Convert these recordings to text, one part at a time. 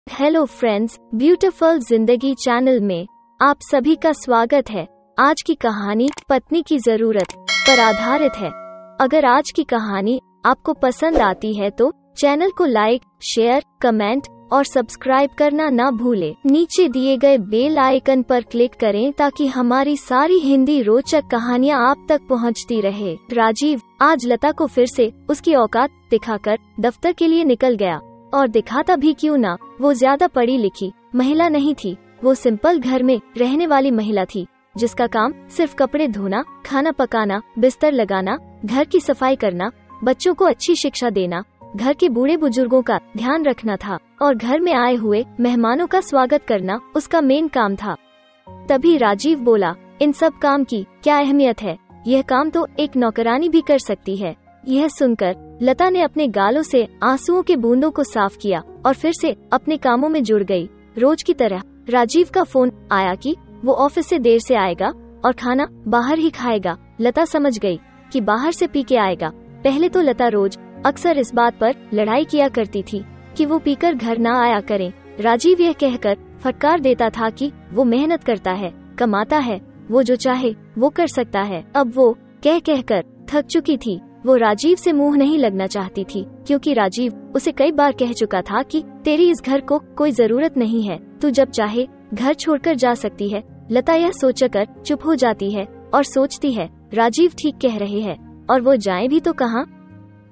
Hello friends, beautiful जिंदगी channel में आप सभी का स्वागत है। आज की कहानी पत्नी की जरूरत पर आधारित है। अगर आज की कहानी आपको पसंद आती है तो चैनल को लाइक, शेयर, कमेंट और सब्सक्राइब करना ना भूलें। नीचे दिए गए बेल आइकन पर क्लिक करें ताकि हमारी सारी हिंदी रोचक कहानियाँ आप तक पहुँचती रहे। राजीव आज लता को फिर से उसकी औकात दिखाकर दफ्तर के लिए निकल गया। और दिखाता भी क्यों ना, वो ज्यादा पढ़ी लिखी महिला नहीं थी। वो सिंपल घर में रहने वाली महिला थी जिसका काम सिर्फ कपड़े धोना, खाना पकाना, बिस्तर लगाना, घर की सफाई करना, बच्चों को अच्छी शिक्षा देना, घर के बूढ़े बुजुर्गों का ध्यान रखना था और घर में आए हुए मेहमानों का स्वागत करना उसका मेन काम था। तभी राजीव बोला, इन सब काम की क्या अहमियत है, यह काम तो एक नौकरानी भी कर सकती है। यह सुनकर लता ने अपने गालों से आंसुओं के बूंदों को साफ किया और फिर से अपने कामों में जुड़ गई। रोज की तरह राजीव का फोन आया कि वो ऑफिस से देर से आएगा और खाना बाहर ही खाएगा। लता समझ गई कि बाहर से पी के आएगा। पहले तो लता रोज अक्सर इस बात पर लड़ाई किया करती थी कि वो पीकर घर ना आया करें। राजीव यह कहकर फटकार देता था कि वो मेहनत करता है, कमाता है, वो जो चाहे वो कर सकता है। अब वो कह कहकर थक चुकी थी। वो राजीव से मुंह नहीं लगना चाहती थी क्योंकि राजीव उसे कई बार कह चुका था कि तेरी इस घर को कोई जरूरत नहीं है, तू जब चाहे घर छोड़कर जा सकती है। लता यह सोचकर चुप हो जाती है और सोचती है, राजीव ठीक कह रहे हैं, और वो जाए भी तो कहाँ।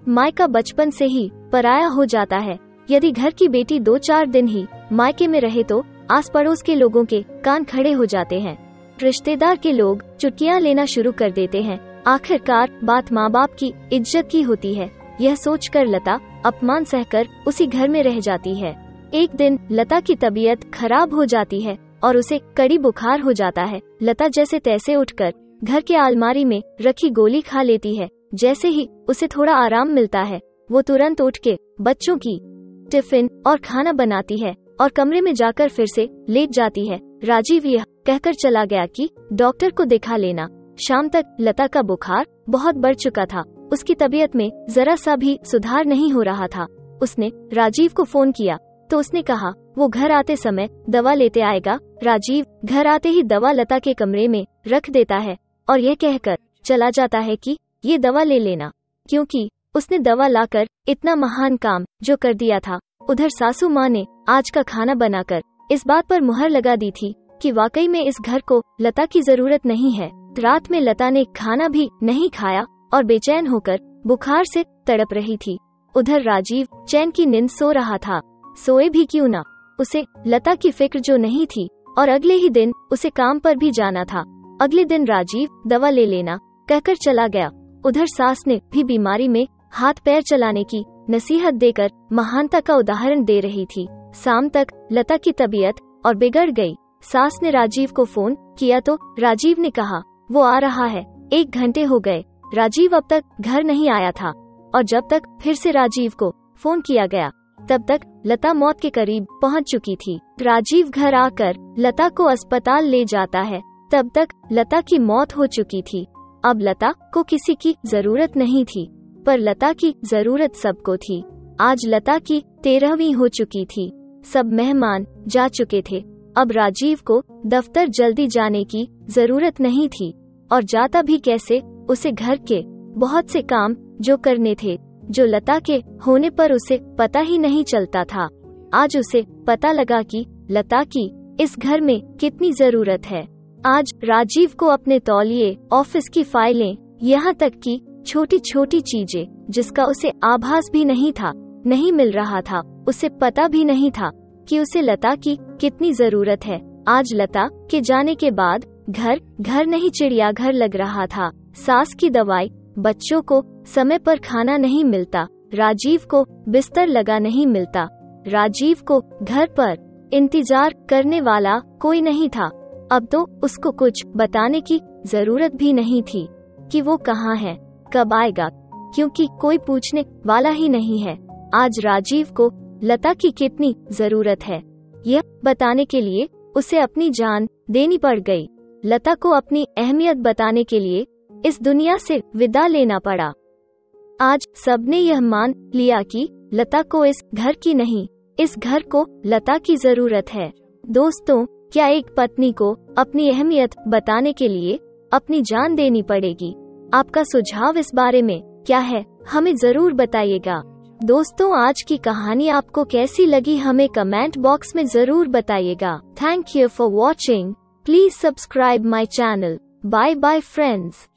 मायका बचपन से ही पराया हो जाता है। यदि घर की बेटी 2-4 दिन ही मायके में रहे तो आस पड़ोस के लोगों के कान खड़े हो जाते हैं। रिश्तेदार के लोग चुटकियां लेना शुरू कर देते हैं। आखिरकार बात माँ बाप की इज्जत की होती है। यह सोचकर लता अपमान सहकर उसी घर में रह जाती है। एक दिन लता की तबीयत खराब हो जाती है और उसे कड़ी बुखार हो जाता है। लता जैसे तैसे उठकर घर के अलमारी में रखी गोली खा लेती है। जैसे ही उसे थोड़ा आराम मिलता है वो तुरंत उठ के बच्चों की टिफिन और खाना बनाती है और कमरे में जाकर फिर से लेट जाती है। राजीव यह कहकर चला गया कि डॉक्टर को दिखा लेना। शाम तक लता का बुखार बहुत बढ़ चुका था। उसकी तबीयत में जरा सा भी सुधार नहीं हो रहा था। उसने राजीव को फोन किया तो उसने कहा वो घर आते समय दवा लेते आएगा। राजीव घर आते ही दवा लता के कमरे में रख देता है और यह कहकर चला जाता है कि ये दवा ले लेना, क्योंकि उसने दवा लाकर इतना महान काम जो कर दिया था। उधर सासू माँ ने आज का खाना बनाकर इस बात पर मुहर लगा दी थी कि वाकई में इस घर को लता की जरूरत नहीं है। रात में लता ने खाना भी नहीं खाया और बेचैन होकर बुखार से तड़प रही थी। उधर राजीव चैन की नींद सो रहा था। सोए भी क्यों ना, उसे लता की फिक्र जो नहीं थी और अगले ही दिन उसे काम पर भी जाना था। अगले दिन राजीव दवा ले लेना कहकर चला गया। उधर सास ने भी बीमारी में हाथ पैर चलाने की नसीहत देकर महानता का उदाहरण दे रही थी। शाम तक लता की तबीयत और बिगड़ गई। सास ने राजीव को फोन किया तो राजीव ने कहा वो आ रहा है। 1 घंटे हो गए, राजीव अब तक घर नहीं आया था और जब तक फिर से राजीव को फोन किया गया तब तक लता मौत के करीब पहुंच चुकी थी। राजीव घर आकर लता को अस्पताल ले जाता है। तब तक लता की मौत हो चुकी थी। अब लता को किसी की जरूरत नहीं थी, पर लता की जरूरत सबको थी। आज लता की 13वीं हो चुकी थी। सब मेहमान जा चुके थे। अब राजीव को दफ्तर जल्दी जाने की जरूरत नहीं थी और जाता भी कैसे। उसे घर के बहुत से काम जो करने थे जो लता के होने पर उसे पता ही नहीं चलता था। आज उसे पता लगा कि लता की इस घर में कितनी जरूरत है। आज राजीव को अपने तौलिए, ऑफिस की फाइलें, यहाँ तक कि छोटी छोटी चीजें जिसका उसे आभास भी नहीं था, नहीं मिल रहा था। उसे पता भी नहीं था कि उसे लता की कितनी जरूरत है। आज लता के जाने के बाद घर घर नहीं चिड़ियाघर लग रहा था। सास की दवाई, बच्चों को समय पर खाना नहीं मिलता, राजीव को बिस्तर लगा नहीं मिलता, राजीव को घर पर इंतजार करने वाला कोई नहीं था। अब तो उसको कुछ बताने की जरूरत भी नहीं थी कि वो कहाँ है, कब आएगा, क्योंकि कोई पूछने वाला ही नहीं है। आज राजीव को लता की कितनी जरूरत है यह बताने के लिए उसे अपनी जान देनी पड़ गई। लता को अपनी अहमियत बताने के लिए इस दुनिया से विदा लेना पड़ा। आज सबने यह मान लिया कि लता को इस घर की नहीं इस घर को लता की जरूरत है। दोस्तों, क्या एक पत्नी को अपनी अहमियत बताने के लिए अपनी जान देनी पड़ेगी? आपका सुझाव इस बारे में क्या है, हमें जरूर बताइएगा। दोस्तों, आज की कहानी आपको कैसी लगी हमें कमेंट बॉक्स में जरूर बताइएगा। Thank you for watching. Please subscribe my channel. Bye bye friends.